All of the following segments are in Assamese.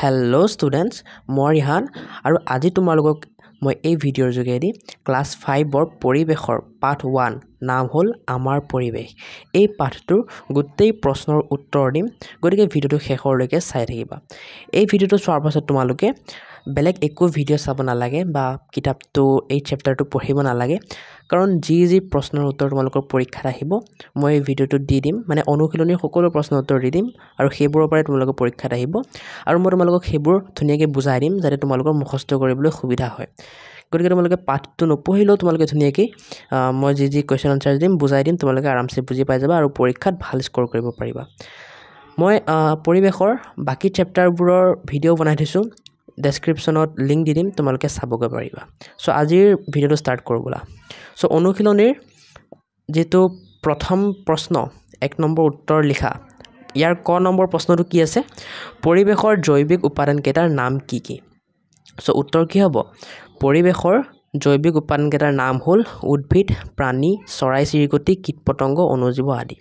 Hello students, মই ৰিহান আৰু আজি তোমালোকক মই এই ভিডিঅ'ৰ যোগেদি ক্লাছ 5ৰ পৰিৱেশৰ পাঠ 1 নাম হ'ল আমাৰ পৰিৱেশ। এই পাঠটোৰ গোটেই প্ৰশ্নৰ উত্তৰ দিম, গতিকে ভিডিঅ'টো শেষলৈকে চাই থাকিবা। এই ভিডিঅ'টো চোৱাৰ পাছত তোমালোকে বেলেগ একো ভিডিঅ' চাব নালাগে বা কিতাপটো এই চেপ্টাৰটো পঢ়িব নালাগে, কাৰণ যি প্ৰশ্নৰ উত্তৰ তোমালোকৰ পৰীক্ষাত আহিব মই এই ভিডিঅ'টোত দি দিম, মানে অনুশীলনীৰ সকলো প্ৰশ্নৰ উত্তৰ দি দিম আৰু সেইবোৰৰ পৰাই তোমালোকৰ পৰীক্ষাত আহিব আৰু মই তোমালোকক সেইবোৰ ধুনীয়াকৈ বুজাই দিম যাতে তোমালোকৰ মুখস্থ কৰিবলৈ সুবিধা হয়। গতিকে তোমালোকে পাঠটো নপঢ়িলেও তোমালোকে ধুনীয়াকৈ মই যি কুৱেশ্যন আনচাৰ দিম বুজাই দিম, তোমালোকে আৰামছে বুজি পাই যাবা আৰু পৰীক্ষাত ভাল স্ক'ৰ কৰিব পাৰিবা। মই পৰিৱেশৰ বাকী চেপ্টাৰবোৰৰ ভিডিঅ' বনাই থৈছোঁ, ডেছক্ৰিপশ্যনত লিংক দি দিম, তোমালোকে চাবগৈ পাৰিবা। চ' আজিৰ ভিডিঅ'টো ষ্টাৰ্ট কৰোঁ ব'লা। চ' অনুশীলনীৰ যিটো প্ৰথম প্ৰশ্ন 1 নম্বৰ উত্তৰ লিখা, ইয়াৰ ক নম্বৰ প্ৰশ্নটো কি আছে? পৰিৱেশৰ জৈৱিক উপাদানকেইটাৰ নাম কি কি? চ' উত্তৰ কি হ'ব? পৰিৱেশৰ জৈৱিক উপাদানকেইটাৰ নাম হ'ল উদ্ভিদ, প্ৰাণী, চৰাই চিৰিকটি, কীট পতংগ, অণুজীৱ আদি।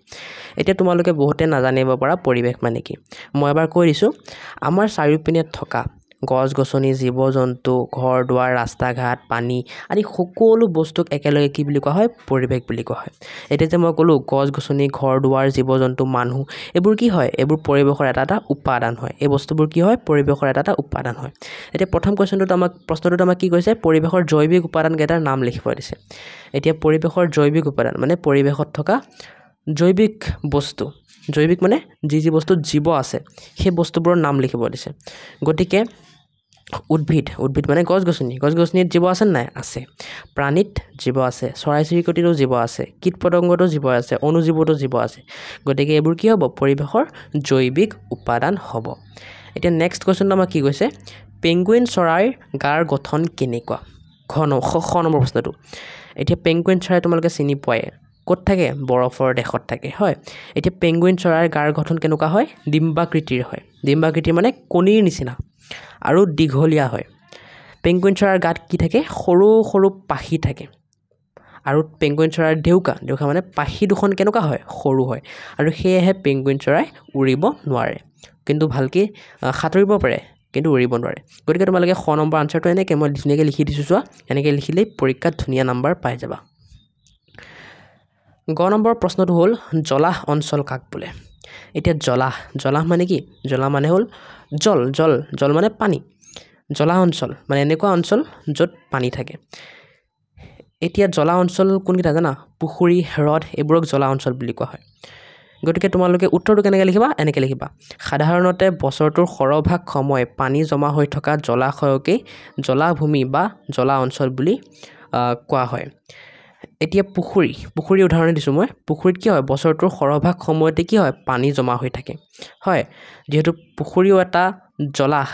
এতিয়া তোমালোকে বহুতে নাজানিব পৰা পৰিৱেশ মানে কি। মই এবাৰ কৈ দিছোঁ, আমাৰ চাৰিওপিনে থকা গছ গছনি, জীৱ জন্তু, ঘৰ দুৱাৰ, ৰাস্তা ঘাট, পানী আদি সকলো বস্তুক একেলগে কি বুলি কোৱা হয়? পৰিৱেশ বুলি কোৱা হয়। এতিয়া যে মই ক'লোঁ গছ গছনি, ঘৰ দুৱাৰ, জীৱ জন্তু, মানুহ, এইবোৰ কি হয়? এইবোৰ পৰিৱেশৰ এটা উপাদান হয়। এই বস্তুবোৰ কি হয়? পৰিৱেশৰ এটা উপাদান হয়। এতিয়া প্ৰথম প্ৰশ্নটোত আমাক কি কৈছে? পৰিৱেশৰ জৈৱিক উপাদানকেইটাৰ নাম লিখিব দিছে। এতিয়া পৰিৱেশৰ জৈৱিক উপাদান মানে পৰিৱেশত থকা জৈৱিক বস্তু, জৈৱিক মানে যি বস্তুত জীৱ আছে সেই বস্তুবোৰৰ নাম লিখিব দিছে। গতিকে উদ্ভিদ মানে গছ গছনিত জীৱ আছে নাই? আছে। প্ৰাণীত জীৱ আছে, চৰাই চিৰিকটিতো জীৱ আছে, কীট পতংগতো জীৱ আছে, অণুজীৱতো জীৱ আছে। গতিকে এইবোৰ কি হ'ব? পৰিৱেশৰ জৈৱিক উপাদান হ'ব। এতিয়া নেক্সট কুৱেশ্যনটো আমাক কি কৈছে? পেঙ্গুইন চৰাইৰ গাৰ গঠন কেনেকুৱা? খ নম্বৰ প্ৰশ্নটো। এতিয়া পেঙ্গুইন চৰাই তোমালোকে চিনি পোৱাই, ক'ত থাকে? বৰফৰ দেশত থাকে, হয়। এতিয়া পেঙ্গুইন চৰাইৰ গাৰ গঠন কেনেকুৱা হয়? ডিম্বাকৃতিৰ হয়। ডিম্বাকৃতিৰ মানে কণীৰ নিচিনা আৰু দীঘলীয়া হয়। পেঙ্গুইন চৰাইৰ গাত কি থাকে? সৰু সৰু পাখি থাকে। আৰু পেঙ্গুইন চৰাইৰ ডেউকা মানে পাখি দুখন কেনেকুৱা হয়? সৰু হয়। আৰু সেয়েহে পেঙ্গুইন চৰাই উৰিব নোৱাৰে, কিন্তু ভালকৈ সাঁতুৰিব পাৰে, কিন্তু উৰিব নোৱাৰে। গতিকে তোমালোকে খ নম্বৰ আনচাৰটো এনেকৈ মই ধুনীয়াকৈ লিখি দিছোঁ, চোৱা। এনেকৈ লিখিলেই পৰীক্ষাত ধুনীয়া নম্বৰ পাই যাবা। গ নম্বৰ প্ৰশ্নটো হ'ল জলাহ অঞ্চল কাক বোলে? এতিয়া জলাহ মানে কি? জলাহ মানে হ'ল জল মানে পানী। জলাহ অঞ্চল মানে এনেকুৱা অঞ্চল য'ত পানী থাকে। এতিয়া জলাহ অঞ্চল কোনকেইটা জানা? পুখুৰী, হ্ৰদ, এইবোৰক জলাহ অঞ্চল বুলি কোৱা হয়। গতিকে তোমালোকে উত্তৰটো কেনেকৈ লিখিবা? এনেকৈ লিখিবা, সাধাৰণতে বছৰটোৰ সৰহভাগ সময় পানী জমা হৈ থকা জলাশয়কেই জলাভূমি বা জলাহ অঞ্চল বুলি কোৱা হয়। এতিয়া পুখুৰী উদাহৰণ দিছোঁ মই। পুখুৰীত কি হয়? বছৰটোৰ সৰহভাগ সময়তে কি হয়? পানী জমা হৈ থাকে, হয়। যিহেতু পুখুৰীও এটা জলাহ,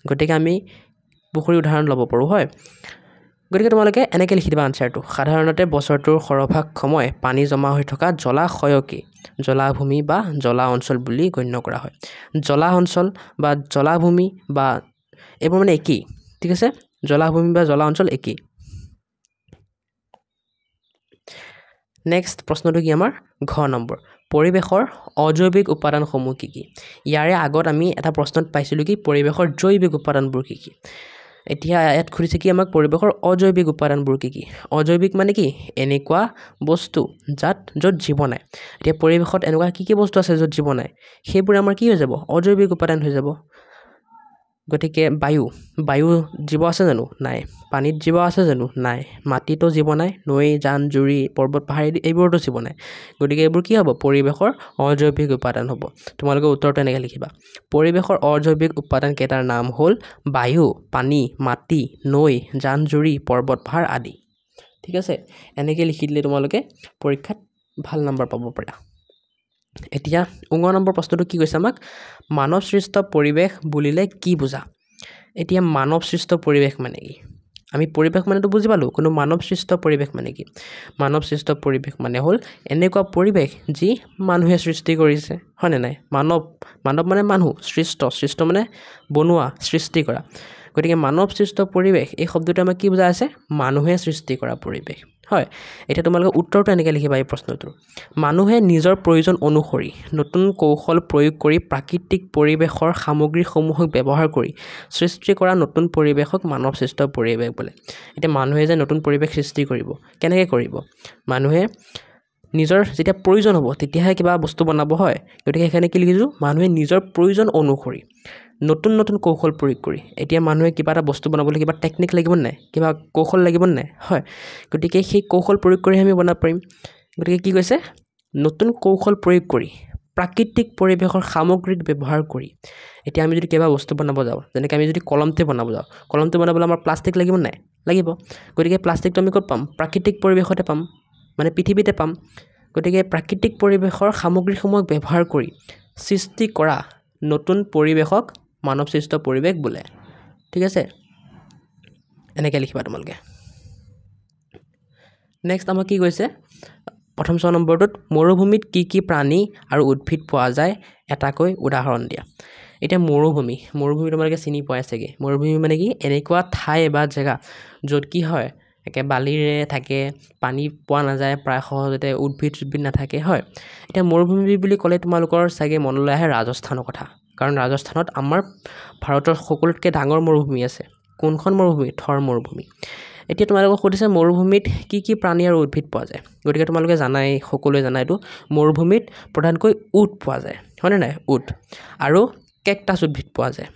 গতিকে আমি পুখুৰী উদাহৰণ ল'ব পাৰোঁ, হয়। গতিকে তোমালোকে এনেকৈ লিখি দিবা আনচাৰটো, সাধাৰণতে বছৰটোৰ সৰহভাগ সময় পানী জমা হৈ থকা জলাশয়কেই জলাভূমি বা জলাহ অঞ্চল বুলি গণ্য কৰা হয়। জলাহ অঞ্চল বা জলাভূমি বা এইবোৰ মানে একেই, ঠিক আছে। জলাভূমি বা জলাহ অঞ্চল একেই। নেক্সট প্ৰশ্নটো কি আমাৰ? ঘ নম্বৰ, পৰিৱেশৰ অজৈৱিক উপাদানসমূহ কি কি? ইয়াৰে আগত আমি এটা প্ৰশ্নত পাইছিলোঁ কি? পৰিৱেশৰ জৈৱিক উপাদানবোৰ কি কি? এতিয়া ইয়াত সুধিছে কি আমাক? পৰিৱেশৰ অজৈৱিক উপাদানবোৰ কি কি? অজৈৱিক মানে কি? এনেকুৱা বস্তু য'ত জীৱ নাই। এতিয়া পৰিৱেশত এনেকুৱা কি বস্তু আছে য'ত জীৱ নাই? সেইবোৰ আমাৰ কি হৈ যাব? অজৈৱিক উপাদান হৈ যাব। গতিকে বায়ু জীৱ আছে জানো? নাই। পানীত জীৱ আছে জানো? নাই। মাটিতো জীৱ নাই। নৈ, জান জুৰি, পৰ্বত পাহাৰ এইবোৰতো জীৱ নাই। গতিকে এইবোৰ কি হ'ব? পৰিৱেশৰ অজৈৱিক উপাদান হ'ব। তোমালোকে উত্তৰটো এনেকৈ লিখিবা, পৰিৱেশৰ অজৈৱিক উপাদানকেইটাৰ নাম হ'ল বায়ু, পানী, মাটি, নৈ, জান জুৰি, পৰ্বত পাহাৰ আদি। ঠিক আছে, এনেকৈ লিখি দিলে তোমালোকে পৰীক্ষাত ভাল নম্বৰ পাব পাৰা। এতিয়া 19 নম্বৰ প্ৰশ্নটো কি কৈছে আমাক? মানৱ সৃষ্ট পৰিৱেশ বুলিলে কি বুজা? এতিয়া মানৱ সৃষ্ট পৰিৱেশ মানে কি? আমি পৰিৱেশ মানেতো বুজি পালোঁ, কিন্তু মানৱ সৃষ্ট পৰিৱেশ মানে কি? মানৱ সৃষ্ট পৰিৱেশ মানে হ'ল এনেকুৱা পৰিৱেশ যি মানুহে সৃষ্টি কৰিছে, হয়নে নাই? মানৱ মানে মানুহ, সৃষ্ট মানে বনোৱা, সৃষ্টি কৰা। গতিকে মানৱ সৃষ্ট পৰিৱেশ এই শব্দটোৱে আমাক কি বুজাই আছে? মানুহে সৃষ্টি কৰা পৰিৱেশ, হয় এটা তোমালোকে উত্তৰটো এনেকৈ লিখিবা এই প্ৰশ্নটোৰ মানুহে নিজৰ প্ৰয়োজন অনুসৰি নতুন কৌশল প্ৰয়োগ কৰি প্ৰাকৃতিক পৰিৱেশৰ সামগ্ৰীসমূহক ব্যৱহাৰ কৰি সৃষ্টি কৰা নতুন পৰিৱেশক মানৱ সৃষ্ট পৰিৱেশ বোলে এতিয়া মানুহে যে নতুন পৰিৱেশ সৃষ্টি কৰিব কেনেকৈ কৰিব মানুহে নিজৰ যেতিয়া প্ৰয়োজন হ'ব তেতিয়াহে কিবা বস্তু বনাব হয় গতিকে এখানে কি লিখিছো মানুহে নিজৰ প্ৰয়োজন অনুসৰি নতুন নতুন কৌশল প্ৰয়োগ কৰি এতিয়া মানুহে কিবা এটা বস্তু বনাবলৈ কিবা টেকনিক লাগিব নাই কিবা কৌশল লাগিব নাই হয় গতিকে সেই কৌশল প্ৰয়োগ কৰি আমি বনাব পাৰিম গতিকে কি কৈছে নতুন কৌশল প্ৰয়োগ কৰি প্ৰাকৃতিক পৰিৱেশৰ সামগ্ৰীক ব্যৱহাৰ কৰি এতিয়া আমি যদি কিবা বস্তু বনাব যাওঁ যেনেকৈ আমি যদি কলমতে বনাব যাওঁ কলমতে বনাবলৈ আমাৰ প্লাষ্টিক লাগিব নাই লাগিব গতিকে প্লাষ্টিকটো আমি ক'ত পাম প্ৰাকৃতিক পৰিৱেশতে পাম মানে পৃথিৱীতে পাম গতিকে প্ৰাকৃতিক পৰিৱেশৰ সামগ্ৰীসমূহক ব্যৱহাৰ কৰি সৃষ্টি কৰা নতুন পৰিৱেশক মানৱ সৃষ্ট পৰিৱেশ বোলে ঠিক আছে এনেকৈ লিখিবা তোমালোকে নেক্সট আমাৰ কি কৈছে প্ৰথম 6 নম্বৰটোত মৰুভূমিত কি প্ৰাণী আৰু উদ্ভিদ পোৱা যায় এটাকৈ উদাহৰণ দিয়া এতিয়া মৰুভূমি তোমালোকে চিনি পোৱাই চাগে মৰুভূমি মানে কি এনেকুৱা ঠাই বা জেগা য'ত কি হয় একে বালিৰে থাকে পানী পোৱা নাযায় প্ৰায় সহজতে উদ্ভিদ নাথাকে হয় এতিয়া মৰুভূমি বুলি ক'লে তোমালোকৰ চাগে মনলৈ আহে ৰাজস্থানৰ কথা কাৰণ ৰাজস্থানত আমাৰ ভাৰতৰ সকলোতকৈ ডাঙৰ মৰুভূমি আছে কোনখন মৰুভূমি থৰ মৰুভূমি এতিয়া তোমালোকক সুধিছে মৰুভূমিত কি প্ৰাণী আৰু উদ্ভিদ পোৱা যায় গতিকে তোমালোকে জানাই সকলোৱে জানাই এইটো মৰুভূমিত প্ৰধানকৈ উট পোৱা যায় হয়নে নাই উট আৰু কেকটাছ উদ্ভিদ পোৱা যায়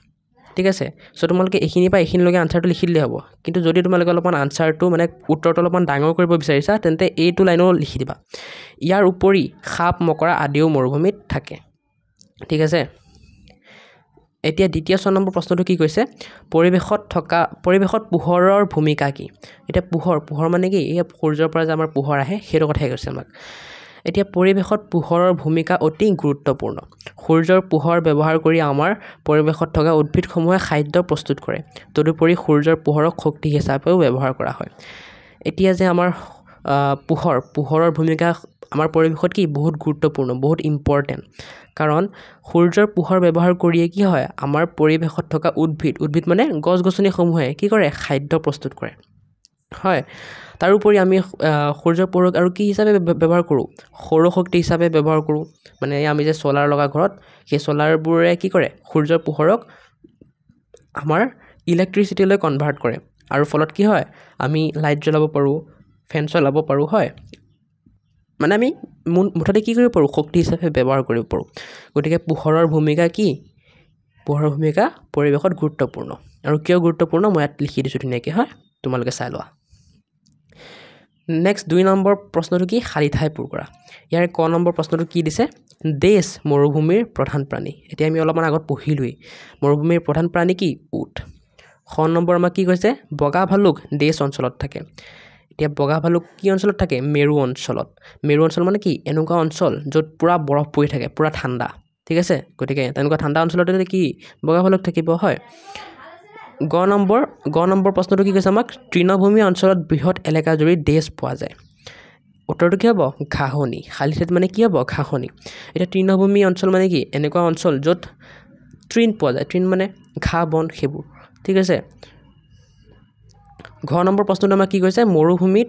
ঠিক আছে সো তোমালোকে এইখিনি পৰা এইখিনিলৈকে আনসাৰটো লিখি দিলে হ'ব কিন্তু যদি তোমালোকে অলপমান আনসাৰটো মানে উত্তৰটো অলপমান ডাঙৰ কৰিব বিচাৰিছা তেন্তে এইটো লাইনো লিখি দিবা ইয়াৰ উপৰি সাপ মকৰা আদিও মৰুভূমিত থাকে ঠিক আছে এতিয়া দ্বিতীয় 6 নম্বৰ প্ৰশ্নটো কি কৈছে পৰিৱেশত পোহৰৰ ভূমিকা কি এতিয়া পোহৰ মানে কি এই সূৰ্যৰ পৰা যে আমাৰ পোহৰ আহে সেইটো কথাই কৈছে আমাক এতিয়া পৰিৱেশত পোহৰৰ ভূমিকা অতি গুৰুত্বপূৰ্ণ সূৰ্যৰ পোহৰ ব্যৱহাৰ কৰি আমাৰ পৰিৱেশত থকা উদ্ভিদসমূহে খাদ্য প্ৰস্তুত কৰে তদুপৰি সূৰ্যৰ পোহৰক শক্তি হিচাপেও ব্যৱহাৰ কৰা হয় এতিয়া যে আমাৰ পোহৰৰ ভূমিকা আমাৰ পৰিৱেশত কি বহুত গুৰুত্বপূৰ্ণ বহুত ইম্পৰ্টেণ্ট কাৰণ সূৰ্যৰ পোহৰ ব্যৱহাৰ কৰিয়ে কি হয় আমাৰ পৰিৱেশত থকা উদ্ভিদ মানে গছ-গছনিসমূহে কি কৰে খাদ্য প্ৰস্তুত কৰে হয় তাৰোপৰি আমি সূৰ্যৰ পোহৰক আৰু কি হিচাপে ব্যৱহাৰ কৰোঁ সৌৰ শক্তি হিচাপে ব্যৱহাৰ কৰোঁ মানে আমি যে সোলাৰ লগা ঘৰত সেই সোলাৰবোৰে কি কৰে সূৰ্যৰ পোহৰক আমাৰ ইলেক্ট্ৰিচিটিলৈ কনভাৰ্ট কৰে আৰু ফলত কি হয় আমি লাইট জ্বলাব পাৰোঁ ফেন চলাব পাৰোঁ হয় মানে আমি মুঠতে কি কৰিব পাৰোঁ শক্তি হিচাপে ব্যৱহাৰ কৰিব পাৰোঁ গতিকে পোহৰৰ ভূমিকা কি পোহৰৰ ভূমিকা পৰিৱেশত গুৰুত্বপূৰ্ণ আৰু কিয় গুৰুত্বপূৰ্ণ মই ইয়াত লিখি দিছোঁ ধুনীয়াকৈ হয় তোমালোকে চাই লোৱা নেক্সট 2 নম্বৰ প্ৰশ্নটো কি খালী ঠাই পূৰ কৰা ইয়াৰ ক নম্বৰ প্ৰশ্নটো কি দিছে দেশ মৰুভূমিৰ প্ৰধান প্ৰাণী এতিয়া আমি অলপমান আগত পঢ়িলোই মৰুভূমিৰ প্ৰধান প্ৰাণী কি উট খ নম্বৰ আমাৰ কি কৈছে বগা ভালুক দেশ অঞ্চলত থাকে এতিয়া বগা ভালুক কি অঞ্চলত থাকে মেৰু অঞ্চল মানে কি এনেকুৱা অঞ্চল য'ত পুৰা বৰফ পৰি থাকে পুৰা ঠাণ্ডা ঠিক আছে গতিকে তেনেকুৱা ঠাণ্ডা অঞ্চলতে কি বগা ভালুক থাকিব হয় গ নম্বৰ প্ৰশ্নটো কি কৈছে আমাক তৃণভূমি অঞ্চলত বৃহৎ এলেকা জুৰি দেশ পোৱা যায় উত্তৰটো কি হ'ব ঘাঁহনি খালী ঠাইত মানে কি হ'ব ঘাঁহনি এতিয়া তৃণভূমি অঞ্চল মানে কি এনেকুৱা অঞ্চল য'ত তৃণ পোৱা যায় তৃণ মানে ঘাঁহ বন সেইবোৰ ঠিক আছে ঘ নম্বৰ প্ৰশ্নটো আমাক কি কৈছে মৰুভূমিত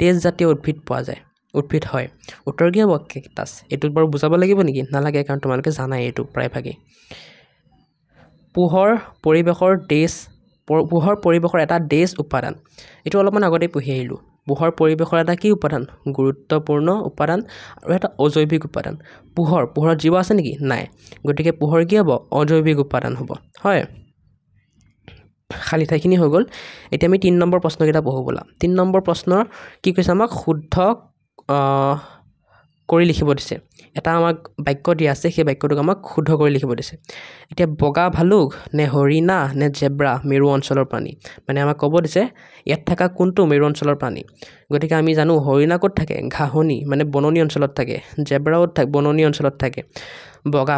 দেশজাতীয় উদ্ভিদ পোৱা যায় উদ্ভিদ হয় উত্তৰ কি হ'ব কেকটাছ এইটোত বাৰু বুজাব লাগিব নেকি নালাগে কাৰণ তোমালোকে জানাই এইটো প্ৰায়ভাগেই পোহৰ পৰিৱেশৰ এটা দেশ উপাদান এইটো অলপমান আগতেই পঢ়ি আহিলোঁ পোহৰ পৰিৱেশৰ এটা কি উপাদান গুৰুত্বপূৰ্ণ উপাদান আৰু এটা অজৈৱিক উপাদান পোহৰত জীৱ আছে নেকি নাই গতিকে পোহৰ কি হ'ব অজৈৱিক উপাদান হ'ব হয় খালী ঠাইখিনি হৈ গ'ল এতিয়া আমি 3 নম্বৰ প্ৰশ্নকেইটা পঢ়ো ব'লা 3 নম্বৰ প্ৰশ্নৰ কি কৈছে আমাক শুদ্ধ কৰি লিখিব দিছে এটা আমাক বাক্য দিয়া আছে সেই বাক্যটোক আমাক শুদ্ধ কৰি লিখিব দিছে এতিয়া বগা ভালুক নে হৰিণা নে জেব্ৰা মেৰু অঞ্চলৰ প্ৰাণী মানে আমাক ক'ব দিছে ইয়াত থকা কোনটো মেৰু অঞ্চলৰ প্ৰাণী গতিকে আমি জানো হৰিণা ক'ত থাকে ঘাঁহনি মানে বননি অঞ্চলত থাকে জেব্ৰাও বননি অঞ্চলত থাকে বগা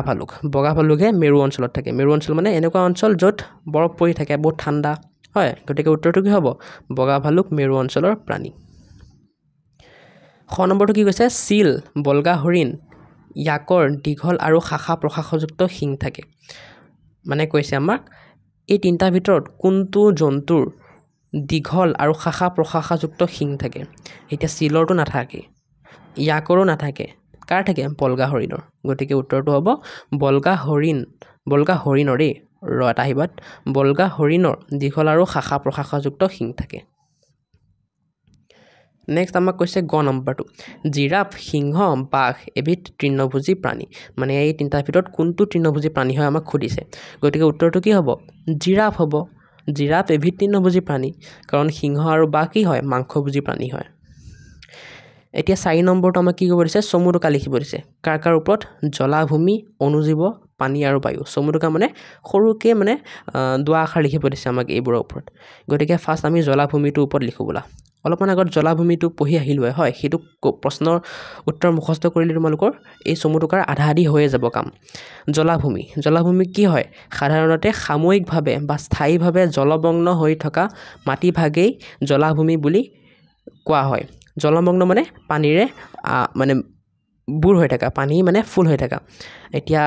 ভালুকহে মেৰু অঞ্চলত থাকে মেৰু অঞ্চল মানে এনেকুৱা অঞ্চল য'ত বৰফ পৰি থাকে বহুত ঠাণ্ডা হয় গতিকে উত্তৰটো কি হ'ব বগা ভালুক মেৰু অঞ্চলৰ প্ৰাণী খ নম্বৰটো কি কৈছে চিল বলগা হৰিণ ইয়াকৰ দীঘল আৰু শাখা প্ৰশাখযুক্ত শিং থাকে মানে কৈছে আমাক এই তিনিটাৰ ভিতৰত কোনটো জন্তুৰ দীঘল আৰু শাখা প্ৰশাখাযুক্ত শিং থাকে এতিয়া চিলৰটো নাথাকে ইয়াকৰো নাথাকে কাৰ থাকে বলগা হৰিণৰ গতিকে উত্তৰটো হ'ব বলগা হৰিণৰ এটা আহিবাত বলগা হৰিণৰ দীঘল আৰু শাখা প্ৰশাখাযুক্ত শিং থাকে নেক্সট আমাক কৈছে গ নম্বৰটো জিৰাফ সিংহ বাঘ এবিধ তৃণভোজী প্ৰাণী মানে এই তিনিটাৰ ভিতৰত কোনটো তৃণভোজী প্ৰাণী হয় আমাক সুধিছে গতিকে উত্তৰটো কি হ'ব জিৰাফ হ'ব জিৰাফ এবিধ তৃণভোজী প্ৰাণী কাৰণ সিংহ আৰু বাঘ কি হয় মাংসভোজী প্ৰাণী হয় এতিয়া 4 নম্বৰটো আমাক কি কৰিব দিছে চমুৰুকা লিখিব দিছে কাৰ ওপৰত জলাভূমি অনুজীৱ পানী আৰু বায়ু চমুৰুকা মানে সৰুকে মানে দুৱা আখৰ লিখিব দিছে আমাক এইবোৰৰ ওপৰত গতিকে ফাৰ্ষ্ট আমি জলাভূমিটোৰ ওপৰত লিখো বলা অলপমান আগত জলাভূমিটো পঢ়ি আহিলো হয় সেইটো প্ৰশ্নৰ উত্তৰ মুখস্থ কৰিলে তোমালোকৰ এই চমুৰুকাৰ আধা আধি হৈ যাব কাম জলাভূমি কি হয় সাধাৰণতে সাময়িকভাৱে বা স্থায়ীভাৱে জলমগ্ন হৈ থকা মাটি ভাগেই জলাভূমি বুলি কোৱা হয় জলমগ্ন মানে পানীৰে মানে বুৰ হৈ থকা পানী মানে ফুল হৈ থকা এতিয়া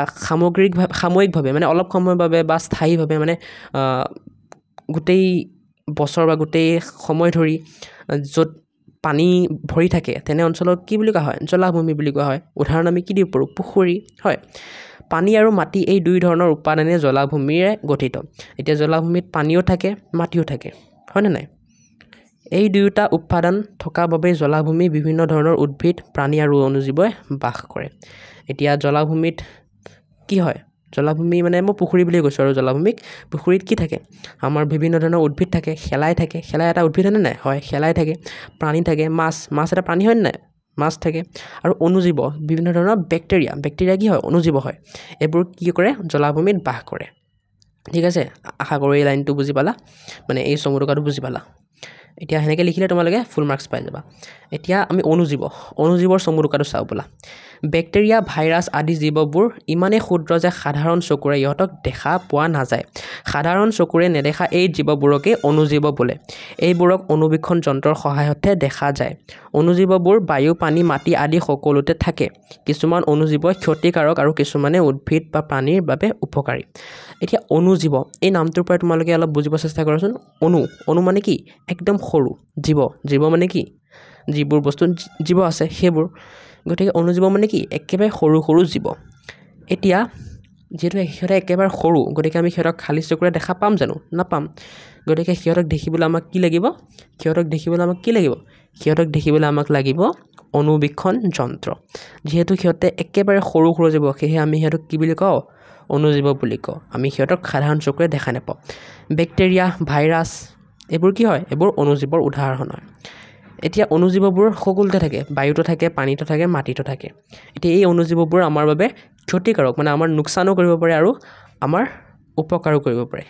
সাময়িকভাৱে মানে অলপ সময়ৰ বাবে বা স্থায়ীভাৱে মানে গোটেই বছৰ বা গোটেই সময় ধৰি য'ত পানী ভৰি থাকে তেনে অঞ্চলক কি বুলি কোৱা হয় জলাভূমি বুলি কোৱা হয় উদাহৰণ আমি কি দিব পাৰোঁ পুখুৰী হয় পানী আৰু মাটি এই দুই ধৰণৰ উপাদানে জলাভূমিৰে গঠিত এতিয়া জলাভূমিত পানীও থাকে মাটিও থাকে হয়নে নাই এই দুয়োটা উপাদান থকা বাবে জলাভূমি বিভিন্ন ধৰণৰ উদ্ভিদ প্ৰাণী আৰু অনুজীৱে বাস কৰে এতিয়া জলাভূমিত কি হয় জলাভূমি মানে মই পুখুৰী বুলি কৈছোঁ আৰু জলাভূমিক পুখুৰীত কি থাকে আমাৰ বিভিন্ন ধৰণৰ উদ্ভিদ থাকে শেলাই এটা উদ্ভিদ হয়নে নাই হয় শেলাই থাকে প্ৰাণী থাকে মাছ এটা প্ৰাণী হয়নে নাই মাছ থাকে আৰু অনুজীৱ বিভিন্ন ধৰণৰ বেক্টেৰিয়া কি হয় অনুজীৱ হয় এইবোৰ কি কৰে জলাভূমিত বাস কৰে ঠিক আছে আশা কৰোঁ এই লাইনটো বুজি পালা মানে এই চমুৰুকাটো বুজি পালা এতিয়া হেনেকৈ লিখিলে তোমালোকে ফুল মাৰ্কছ পাই যাবা এতিয়া আমি অনুজীৱৰ চমুৰুকাটো চাওঁ বলা বেক্টেৰিয়া ভাইৰাছ আদি জীৱবোৰ ইমানেই ক্ষুদ্ৰ যে সাধাৰণ চকুৰে ইহঁতক দেখা পোৱা নাযায় সাধাৰণ চকুৰে নেদেখা এই জীৱবোৰকে অনুজীৱ বোলে এইবোৰক অনুবীক্ষণ যন্ত্ৰৰ সহায়তহে দেখা যায় অনুজীৱবোৰ বায়ু পানী মাটি আদি সকলোতে থাকে কিছুমান অনুজীৱ ক্ষতিকাৰক আৰু কিছুমানে উদ্ভিদ বা প্ৰাণীৰ বাবে উপকাৰী এতিয়া অনুজীৱ এই নামটোৰ পৰা তোমালোকে অলপ বুজিব চেষ্টা কৰাচোন অনু মানে কি একদম সৰু জীৱ মানে কি যিবোৰ বস্তু জীৱ আছে সেইবোৰ গতিকে অনুজীৱ মানে কি একেবাৰে সৰু জীৱ এতিয়া যেহেতু সিহঁতে একেবাৰে সৰু গতিকে আমি সিহঁতক খালী চকুৰে দেখা পাম জানো নাপাম গতিকে সিহঁতক দেখিবলৈ আমাক কি লাগিব সিহঁতক দেখিবলৈ আমাক লাগিব অনুবীক্ষণ যন্ত্ৰ যিহেতু সিহঁতে একেবাৰে সৰু জীৱ সেয়ে আমি সিহঁতক কি বুলি কওঁ অনুজীৱ বুলি কওঁ আমি সিহঁতক সাধাৰণ চকুৰে দেখা নাপাওঁ বেক্টেৰিয়া ভাইৰাছ এইবোৰ কি হয় এইবোৰ অনুজীৱৰ উদাহৰণ হয় এতিয়া অনুজীৱবোৰ সকলোতে থাকে বায়ুতো থাকে পানীতো থাকে মাটিতো থাকে এতিয়া এই অনুজীৱবোৰ আমাৰ বাবে ক্ষতিকাৰক মানে আমাৰ লোকচানো কৰিব পাৰে আৰু আমাৰ উপকাৰো কৰিব পাৰে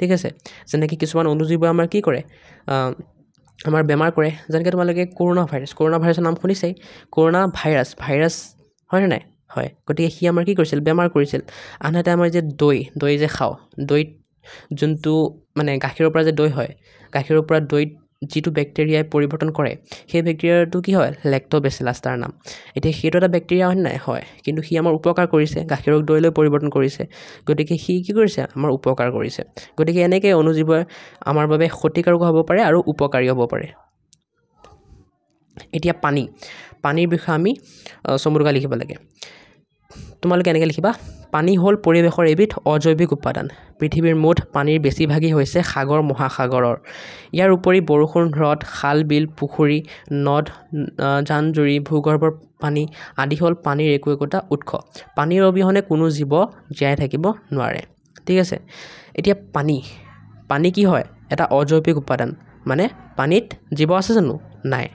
ঠিক আছে যেনেকৈ কিছুমান অনুজীৱে আমাৰ কি কৰে আমাৰ বেমাৰ কৰে যেনেকৈ তোমালোকে কৰোনা ভাইৰাছৰ নাম শুনিছেই কৰোনা ভাইৰাছ হয়নে নাই হয় গতিকে সি আমাৰ কি কৰিছিল বেমাৰ কৰিছিল আনহাতে আমাৰ যে দৈ যে খাওঁ দৈত যোনটো মানে গাখীৰৰ পৰা যে দৈ হয় গাখীৰৰ পৰা দৈত যিটো বেক্টেৰিয়াই পৰিৱৰ্তন কৰে সেই বেক্টেৰিয়াটো কি হয় লেক্টোবেচিলাছ তাৰ নাম এতিয়া সেইটো এটা বেক্টেৰিয়া হয় নাই হয় কিন্তু সি আমাৰ উপকাৰ কৰিছে গাখীৰক দৈলৈ পৰিৱৰ্তন কৰিছে গতিকে সি কি কৰিছে আমাৰ উপকাৰ কৰিছে গতিকে এনেকৈ অনুজীৱ আমাৰ বাবে ক্ষতিকাৰক হ'ব পাৰে আৰু উপকাৰী হ'ব পাৰে এতিয়া পানীৰ বিষয়ে আমি চমুৰুকা লিখিব লাগে তোমালোকে এনেকৈ লিখিবা পানী হ'ল পৰিৱেশৰ এবিধ অজৈৱিক উপাদান পৃথিৱীৰ মুঠ পানীৰ বেছিভাগেই হৈছে সাগৰ মহাসাগৰৰ ইয়াৰ উপৰি বৰষুণ হ্ৰদ খাল বিল পুখুৰী নদ জান-জুৰি ভূগৰ্ভৰ পানী আদি হ'ল পানীৰ একোটা উৎস পানীৰ অবিহনে কোনো জীৱ জীয়াই থাকিব নোৱাৰে ঠিক আছে এতিয়া পানী কি হয় এটা অজৈৱিক উপাদান মানে পানীত জীৱ আছে জানো নাই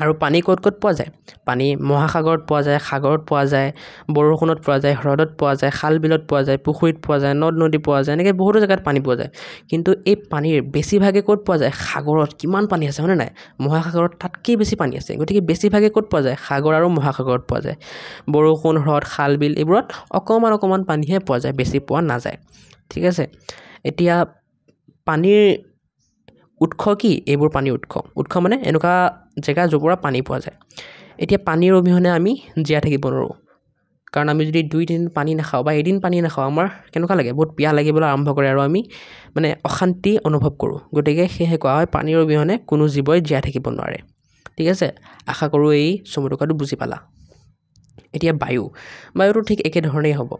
আৰু পানী ক'ত পোৱা যায় পানী মহাসাগৰত পোৱা যায় সাগৰত পোৱা যায় বৰষুণত পোৱা যায় হ্ৰদত পোৱা যায় খাল বিলত পোৱা যায় পুখুৰীত পোৱা যায় নদ নদী পোৱা যায় এনেকৈ বহুতো জেগাত পানী পোৱা যায় কিন্তু এই পানীৰ বেছিভাগে ক'ত পোৱা যায় সাগৰত কিমান পানী আছে হয়নে নাই মহাসাগৰত তাতকৈ বেছি পানী আছে গতিকে বেছিভাগে ক'ত পোৱা যায় সাগৰ আৰু মহাসাগৰত পোৱা যায় বৰষুণ হ্ৰদ খাল বিল এইবোৰত অকণমান পানীহে পোৱা যায় বেছি পোৱা নাযায় ঠিক আছে এতিয়া পানীৰ উৎস কি এইবোৰ পানীৰ উৎস মানে এনেকুৱা জেগা য'ৰ পৰা পানী পোৱা যায় এতিয়া পানীৰ অবিহনে আমি জীয়াই থাকিব নোৱাৰোঁ কাৰণ আমি যদি 2-3 দিন পানী নাখাওঁ বা এদিন পানী নাখাওঁ আমাৰ কেনেকুৱা লাগে বহুত পিয়াহ লাগিবলৈ আৰম্ভ কৰে আৰু আমি মানে অশান্তি অনুভৱ কৰোঁ গতিকে সেয়ে কোৱা হয় পানীৰ অবিহনে কোনো জীৱই জীয়াই থাকিব নোৱাৰে ঠিক আছে আশা কৰোঁ এই চমুটোকাটো বুজি পালা এতিয়া বায়ুটো ঠিক একে ধৰণেই হ'ব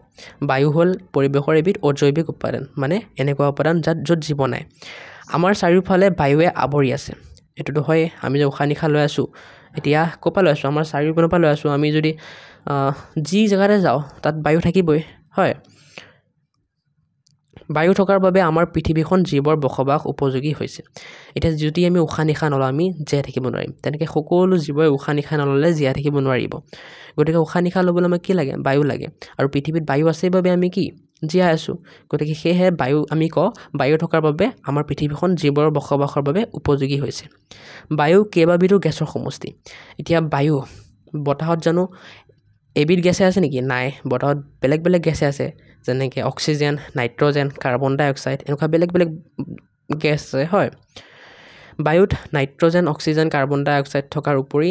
বায়ু হ'ল পৰিৱেশৰ এবিধ অজৈৱিক উপাদান মানে এনেকুৱা উপাদান য'ত জীৱ নাই আমাৰ চাৰিওফালে বায়ুৱে আৱৰি আছে এটোটো হয় আমি যে উশাহ নিশাহ লৈ আছোঁ এতিয়া ক'পা লৈ আছোঁ আমাৰ চাৰিওপিনৰ পৰা লৈ আছোঁ আমি যদি যি জেগাতে যাওঁ তাত বায়ু থাকিবই হয় বায়ু থকাৰ বাবে আমাৰ পৃথিৱীখন জীৱৰ বসবাস উপযোগী হৈছে এতিয়া যদি আমি উশাহ নিশাহ নলওঁ আমি জীয়াই থাকিব নোৱাৰিম তেনেকৈ সকলো জীৱই উশাহ নিশাহ নল'লে জীয়াই থাকিব নোৱাৰিব গতিকে উশাহ নিশাহ ল'বলৈ আমাক কি লাগে বায়ু লাগে আৰু পৃথিৱীত বায়ু আছে বাবে আমি কি জীয়াই আছোঁ গতিকে সেয়েহে আমি বায়ু থকাৰ বাবে আমাৰ পৃথিৱীখন জীৱৰ বসবাসৰ বাবে উপযোগী হৈছে বায়ু কেইবাবিধো গেছৰ সমষ্টি এতিয়া বায়ু বতাহত জানো এবিধ গেছে আছে নেকি নাই বতাহত বেলেগ বেলেগ গেছে আছে যেনেকৈ অক্সিজেন নাইট্ৰজেন কাৰ্বন ডাই অক্সাইড এনেকুৱা বেলেগ বেলেগ গেছ আছে হয় বায়ুত নাইট্ৰজেন অক্সিজেন কাৰ্বন ডাই অক্সাইড থকাৰ উপৰি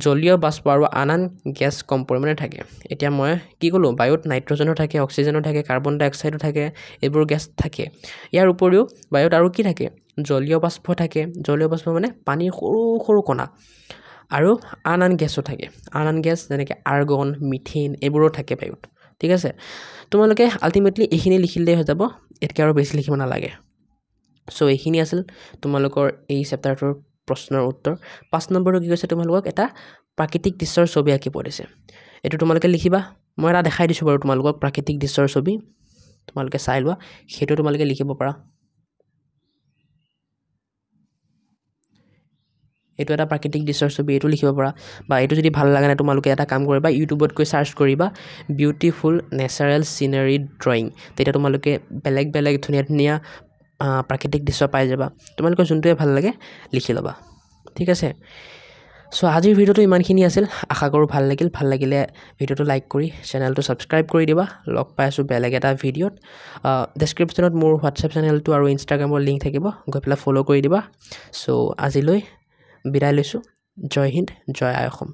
জলীয় বাষ্প আৰু আন গেছ কম পৰিমাণে থাকে এতিয়া মই কি ক'লোঁ বায়ুত নাইট্ৰজেনো থাকে অক্সিজেনো থাকে কাৰ্বন ডাই অক্সাইডো থাকে এইবোৰ গেছ থাকে ইয়াৰ উপৰিও বায়ুত আৰু কি থাকে জলীয় বাষ্প থাকে জলীয় বাষ্প মানে পানীৰ সৰু সৰু কণা আৰু আন গেছো থাকে আন গেছ যেনেকৈ আৰ্গন মিথেন এইবোৰো থাকে বায়ুত ঠিক আছে তোমালোকে আল্টিমেটলি এইখিনি লিখিলেই হৈ যাব এতকৈ আৰু বেছি লিখিব নালাগে চ' এইখিনি আছিল তোমালোকৰ এই চেপ্টাৰটোৰ প্ৰশ্নৰ উত্তৰ 5 নম্বৰটো কি কৈছে তোমালোকক এটা প্ৰাকৃতিক দৃশ্যৰ ছবি আঁকিব দিছে এইটো তোমালোকে লিখিবা মই এটা দেখাই দিছোঁ বাৰু তোমালোকক প্ৰাকৃতিক দৃশ্যৰ ছবি তোমালোকে চাই লোৱা সেইটো তোমালোকে লিখিব পাৰা এইটো এটা প্ৰাকৃতিক দৃশ্যৰ ছবি এইটো লিখিব পাৰা বা এইটো যদি ভাল লাগে না তোমালোকে এটা কাম কৰিবা ইউটিউবত গৈ সাৰ্চ কৰিবা বিউটিফুল নেচাৰেল সিনাৰি ড্ৰয়িং তেতিয়া তোমালোকে বেলেগ বেলেগ ধুনীয়া ধুনীয়া প্ৰাকৃতিক দৃশ্য পাই যাবা তোমালোকৰ যোনটোৱে ভাল লাগে লিখি ল'বা ঠিক আছে সো আজিৰ ভিডিওটো ইমানখিনি আছিল আশা কৰোঁ ভাল লাগিলে ভিডিওটো লাইক কৰি চেনেলটো সাবস্ক্ৰাইব কৰি দিবা লগ পাই আছোঁ বেলেগ এটা ভিডিওত ডেসক্ৰিপচনত মোৰ হোৱাটছআপ চেনেলটো আৰু ইনষ্টাগ্ৰামৰ লিংক থাকিব গৈ পেলাই ফলো কৰি দিবা সো আজিলৈ বিদায় লৈছোঁ জয় হিন্দ জয় আই অসম